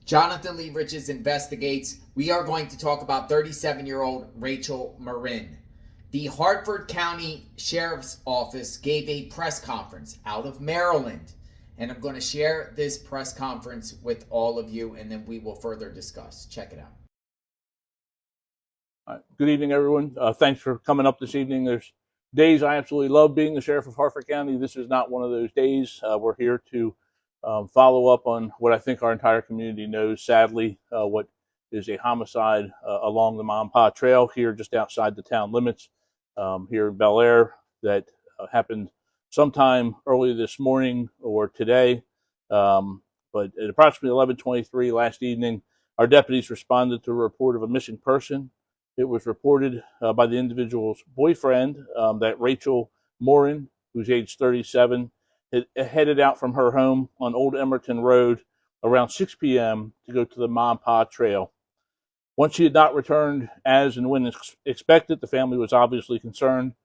Jonathan Lee Riches investigates. We are going to talk about 37-year-old Rachel Morin. The Hartford County Sheriff's Office gave a press conference out of Maryland, and I'm going to share this press conference with all of you, and then we will further discuss. Check it out. Good evening, everyone. Thanks for coming up this evening. There's days I absolutely love being the Sheriff of Hartford County. This is not one of those days. We're here to follow up on what I think our entire community knows, sadly, what is a homicide along the Mom Pa Trail here just outside the town limits here in Bel Air that happened sometime early this morning or today. But at approximately 11:23 last evening, our deputies responded to a report of a missing person. It was reported by the individual's boyfriend that Rachel Morin, who's age 37, had headed out from her home on Old Emerton Road around 6 p.m. to go to the Mom Pa Trail. Once she had not returned as and when expected, the family was obviously concerned.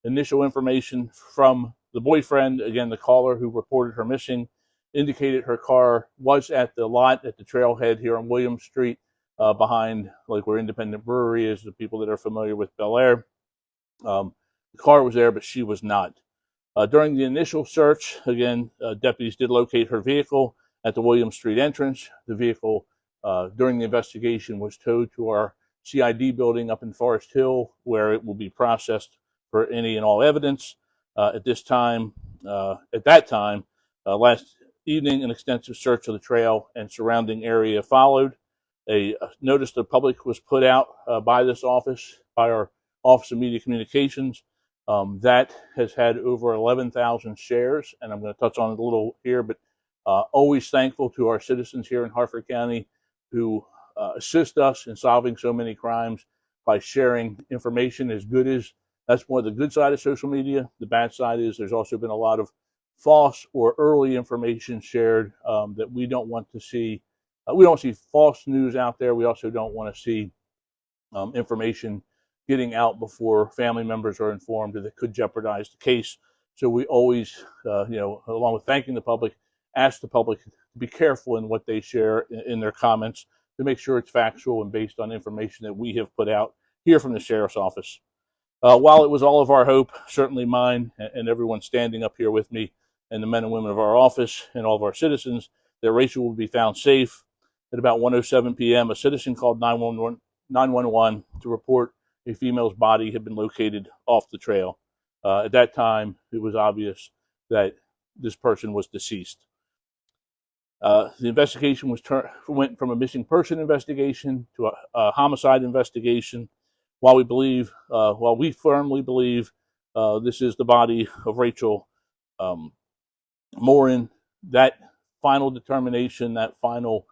Initial information from the boyfriend, again the caller who reported her missing, indicated her car was at the lot at the trailhead here on William Street, behind like where Independent Brewery is, the people that are familiar with Bel Air. The car was there, but she was not. During the initial search, again, deputies did locate her vehicle at the William Street entrance. The vehicle, during the investigation, was towed to our CID building up in Forest Hill, where it will be processed for any and all evidence. At that time, last evening, an extensive search of the trail and surrounding area followed. A notice to the public was put out by this office, by our Office of Media Communications. That has had over 11,000 shares, and I'm going to touch on it a little here, but always thankful to our citizens here in Hartford County who assist us in solving so many crimes by sharing information as good as. That's more the good side of social media. The bad side is there's also been a lot of false or early information shared that we don't want to see. We don't see false news out there. We also don't want to see information getting out before family members are informed that it could jeopardize the case. So we always, along with thanking the public, ask the public to be careful in what they share in their comments to make sure it's factual and based on information that we have put out here from the Sheriff's Office. While it was all of our hope, certainly mine and everyone standing up here with me and the men and women of our office and all of our citizens, that Rachel would be found safe, at about 1:07 p.m., a citizen called 911 to report a female's body had been located off the trail. At that time, it was obvious that this person was deceased. The investigation went from a missing person investigation to a homicide investigation. While we firmly believe this is the body of Rachel Morin, that final determination, that final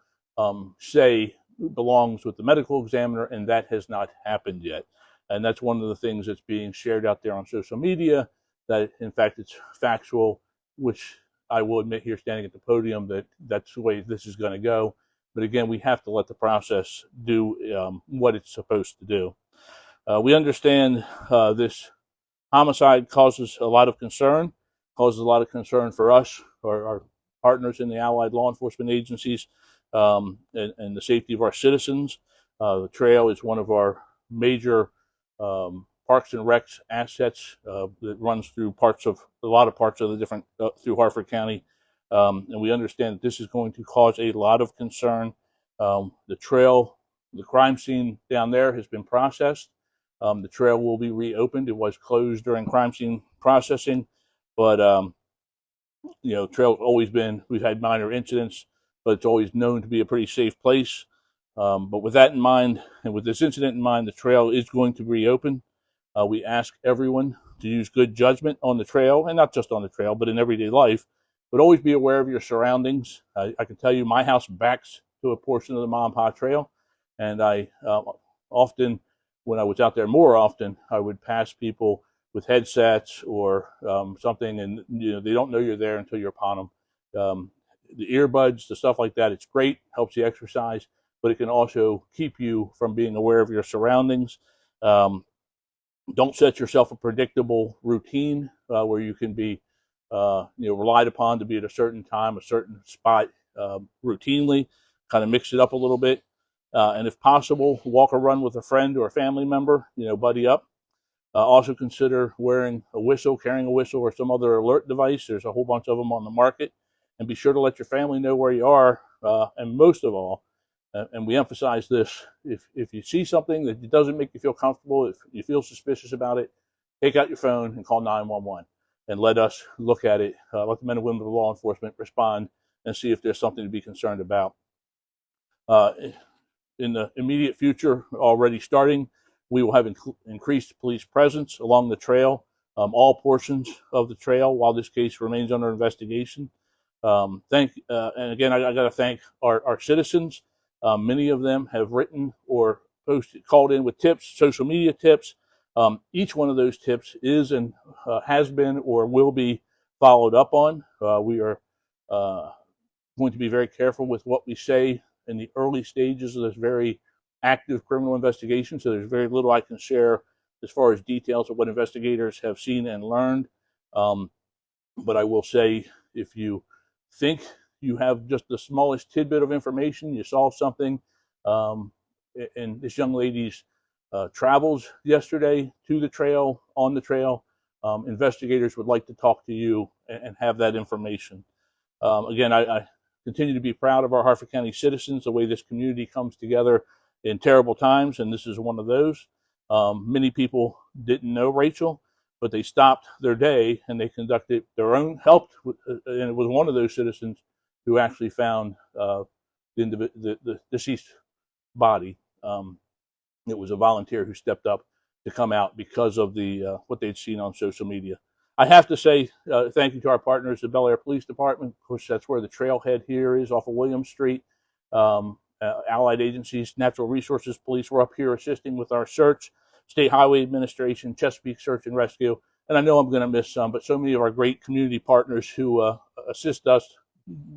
say belongs with the medical examiner, and that has not happened yet. And that's one of the things that's being shared out there on social media, that in fact it's factual, which I will admit here standing at the podium that that's the way this is going to go. But again, we have to let the process do what it's supposed to do. We understand this homicide causes a lot of concern for us, our partners in the allied law enforcement agencies, and the safety of our citizens. The trail is one of our major Parks and Recs assets that runs through a lot of parts of the different through Hartford County, and we understand that this is going to cause a lot of concern. The trail, the crime scene down there has been processed. The trail will be reopened. It was closed during crime scene processing, but trail's always been. We've had minor incidents, but it's always known to be a pretty safe place. But with that in mind, and with this incident in mind, the trail is going to reopen. We ask everyone to use good judgment on the trail, and not just on the trail, but in everyday life. But always be aware of your surroundings. I can tell you my house backs to a portion of the Mom Pa Trail, and I often, when I was out there more often, I would pass people with headsets or something, and they don't know you're there until you're upon them. The earbuds, the stuff like that, it's great, helps you exercise, but it can also keep you from being aware of your surroundings. Don't set yourself a predictable routine where you can be relied upon to be at a certain time, a certain spot routinely. kind of mix it up a little bit. And if possible, walk or run with a friend or a family member, buddy up. Also consider wearing a whistle, carrying a whistle, or some other alert device. There's a whole bunch of them on the market. And be sure to let your family know where you are. And most of all, and we emphasize this, if you see something that doesn't make you feel comfortable, if you feel suspicious about it, take out your phone and call 911 and let us look at it. Let the men and women of law enforcement respond and see if there's something to be concerned about. In the immediate future, already starting, we will have increased police presence along the trail, all portions of the trail, while this case remains under investigation. And again, I got to thank our citizens. Many of them have written or called in with tips, social media tips. Each one of those tips is and has been or will be followed up on. We are going to be very careful with what we say in the early stages of this very active criminal investigation. So there's very little I can share as far as details of what investigators have seen and learned. But I will say, if you think you have just the smallest tidbit of information, you saw something in this young lady's travels yesterday to the trail, on the trail, investigators would like to talk to you and have that information. Again, I continue to be proud of our Harford County citizens, the way this community comes together in terrible times, and this is one of those. Many people didn't know Rachel, but they stopped their day and they conducted their own, and it was one of those citizens who actually found the deceased body. It was a volunteer who stepped up to come out because of the what they'd seen on social media. I have to say thank you to our partners, the Bel Air Police Department. Of course, that's where the trailhead here is, off of Williams Street. Allied agencies, Natural Resources Police were up here assisting with our search. State Highway Administration, Chesapeake Search and Rescue. And I know I'm going to miss some, but so many of our great community partners who assist us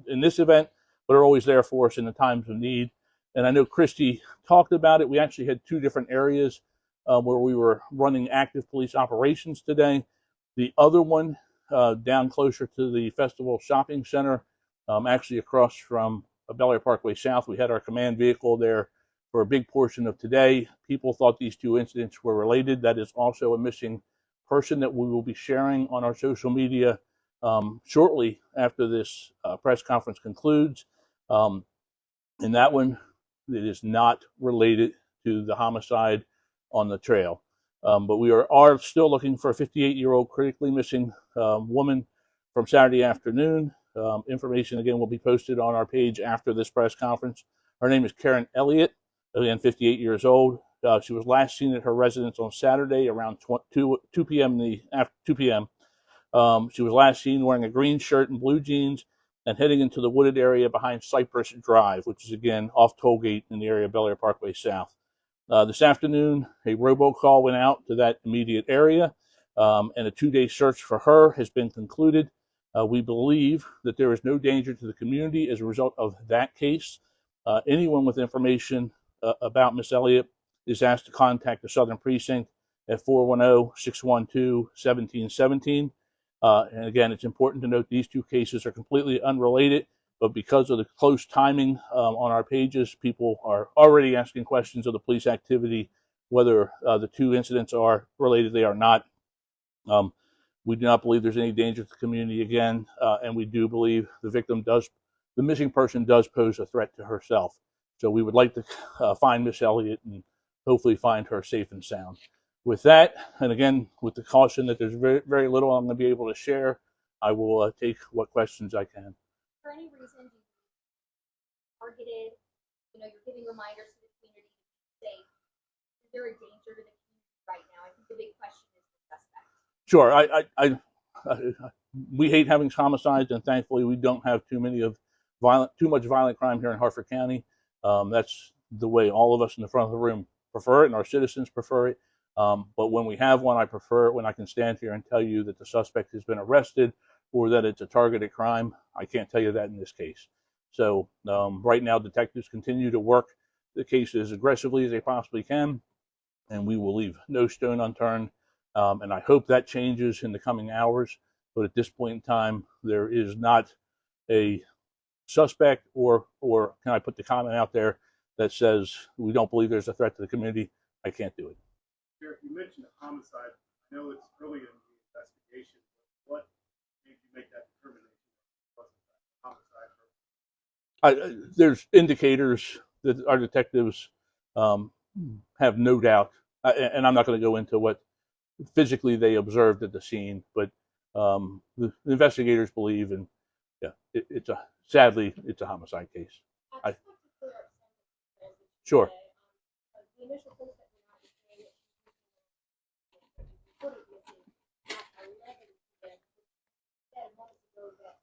in this event, but are always there for us in the times of need. And I know Christy talked about it. We actually had two different areas where we were running active police operations today. The other one down closer to the Festival Shopping Center, actually across from Bel Air Parkway South. We had our command vehicle there for a big portion of today. People thought these two incidents were related. That is also a missing person that we will be sharing on our social media shortly after this press conference concludes. In that one, it is not related to the homicide on the trail. But we are still looking for a 58-year-old critically missing woman from Saturday afternoon. Information, again, will be posted on our page after this press conference. Her name is Karen Elliott, again, 58 years old. She was last seen at her residence on Saturday around 2 p.m. After 2 p.m. She was last seen wearing a green shirt and blue jeans and heading into the wooded area behind Cypress Drive, which is, again, off Tollgate in the area of Bel Air Parkway South. This afternoon, a robocall went out to that immediate area, and a 2-day search for her has been concluded. We believe that there is no danger to the community as a result of that case. Anyone with information about Miss Elliott is asked to contact the Southern Precinct at 410-612-1717. And again, it's important to note these two cases are completely unrelated, but because of the close timing on our pages, people are already asking questions of the police activity, whether the two incidents are related. They are not. We do not believe there's any danger to the community again, and we do believe the missing person does pose a threat to herself. So we would like to find Miss Elliott and hopefully find her safe and sound. With that, and again, with the caution that there's very, very little I'm going to be able to share, I will take what questions I can. For any reason, you targeted, you're giving reminders to the community to be safe. Is there a danger to the community right now? I think the big question is the suspect. Sure. We hate having homicides, and thankfully we don't have too much violent crime here in Harford County. That's the way all of us in the front of the room prefer it, and our citizens prefer it. But when we have one, I prefer it when I can stand here and tell you that the suspect has been arrested or that it's a targeted crime. I can't tell you that in this case. So right now, detectives continue to work the case as aggressively as they possibly can, and we will leave no stone unturned. And I hope that changes in the coming hours. But at this point in time, there is not a suspect, or can I put the comment out there that says we don't believe there's a threat to the community? I can't do it. Sheriff, you mentioned a homicide. I know it's early in the investigation, but what made you make that determination? Homicide. There's indicators that our detectives have no doubt, and I'm not going to go into what physically they observed at the scene, but the investigators believe, and yeah, sadly it's a homicide case. Sure. The initial post that we had was saying that she was reported missing at 11 p.m. Said months ago that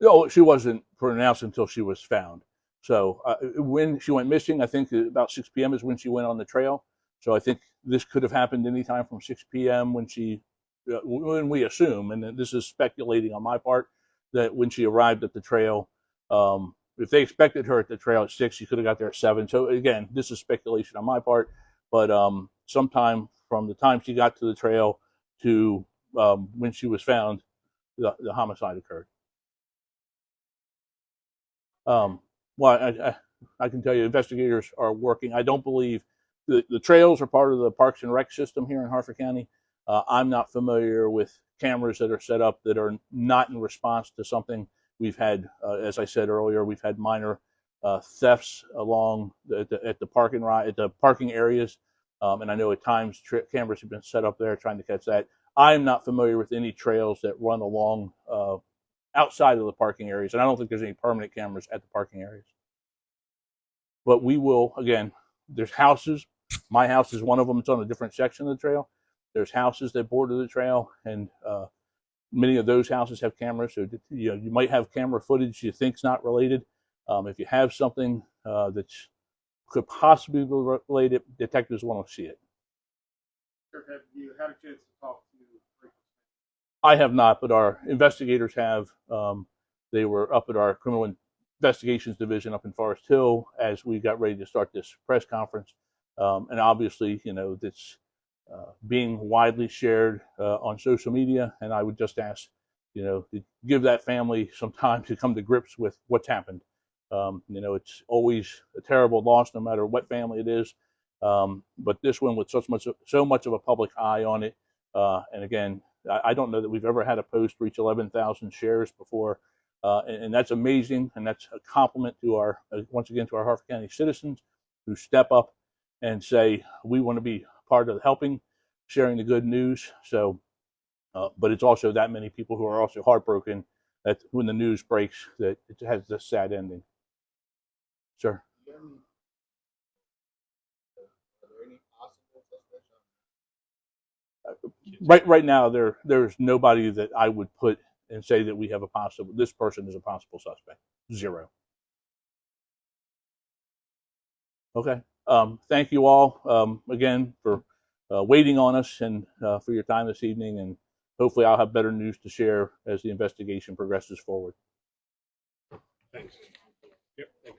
No, she wasn't pronounced until she was found. So when she went missing, I think about 6 p.m. is when she went on the trail. So I think this could have happened anytime from 6 p.m. when we assume, and this is speculating on my part, that when she arrived at the trail, if they expected her at the trail at 6, she could have got there at 7. So again, this is speculation on my part, but sometime from the time she got to the trail to when she was found, the homicide occurred. Well, I can tell you, investigators are working. I don't believe the trails are part of the Parks and Rec system here in Harford County. I'm not familiar with cameras that are set up that are not in response to something. We've had, as I said earlier, we've had minor thefts along at the parking areas, and I know at times cameras have been set up there trying to catch that. I'm not familiar with any trails that run along outside of the parking areas, and I don't think there's any permanent cameras at the parking areas. But we will, again, there's houses. My house is one of them. It's on a different section of the trail. There's houses that border the trail, and many of those houses have cameras. So you might have camera footage you think's not related. If you have something that could possibly be related, detectives want to see it. Sheriff, have you had a chance to talk to Rachel? I have not, but our investigators have. They were up at our criminal investigations division up in Forest Hill as we got ready to start this press conference. And obviously, that's being widely shared on social media. And I would just ask, to give that family some time to come to grips with what's happened. It's always a terrible loss, no matter what family it is. But this one with so much of a public eye on it. And again, I don't know that we've ever had a post reach 11,000 shares before. And that's amazing. And that's a compliment to once again, to our Harford County citizens who step up and say, we want to be part of helping, sharing the good news. So, but it's also that many people who are also heartbroken that when the news breaks, that it has this sad ending. Sir? Right now, there's nobody that I would put and say that we have this person is a possible suspect. Zero. Okay. Thank you all again for waiting on us and for your time this evening. And hopefully I'll have better news to share as the investigation progresses forward. Thanks. Yep, thanks.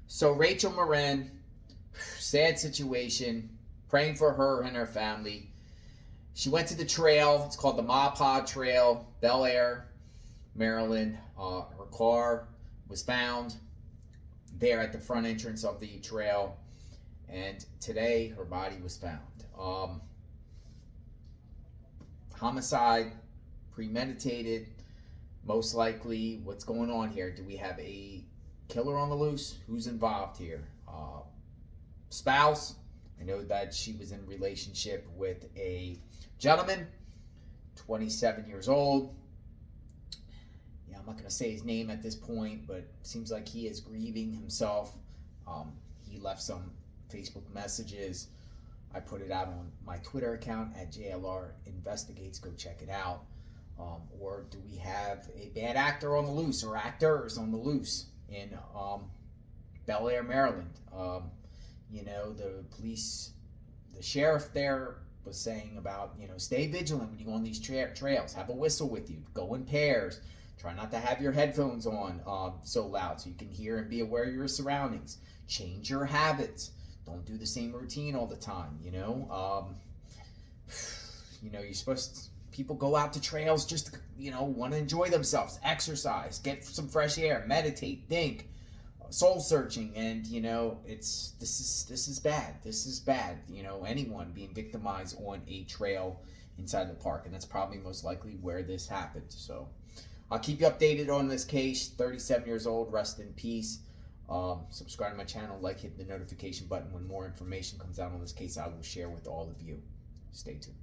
So Rachel Morin, sad situation, praying for her and her family. She went to the trail. It's called the Maupassant Trail, Bel Air, Maryland. Her car was found there at the front entrance of the trail, and today her body was found. Homicide, premeditated, most likely. What's going on here? Do we have a killer on the loose? Who's involved here? Spouse? I know that she was in relationship with a gentleman, 27 years old. Yeah, I'm not going to say his name at this point, but it seems like he is grieving himself. He left some Facebook messages. I put it out on my Twitter account at JLR Investigates. Go check it out. Or do we have a bad actor on the loose, or actors on the loose in Bel Air, Maryland? The police, the sheriff there was saying about, stay vigilant when you go on these trails. Have a whistle with you. Go in pairs. Try not to have your headphones on so loud so you can hear and be aware of your surroundings. Change your habits. Don't do the same routine all the time. You're supposed to, people go out to trails just want to enjoy themselves, exercise, get some fresh air, meditate, think, soul searching, and this is bad. This is bad. Anyone being victimized on a trail inside the park, and that's probably most likely where this happened. So I'll keep you updated on this case. 37 years old, rest in peace. Subscribe to my channel, hit the notification button. When more information comes out on this case, I will share with all of you. Stay tuned.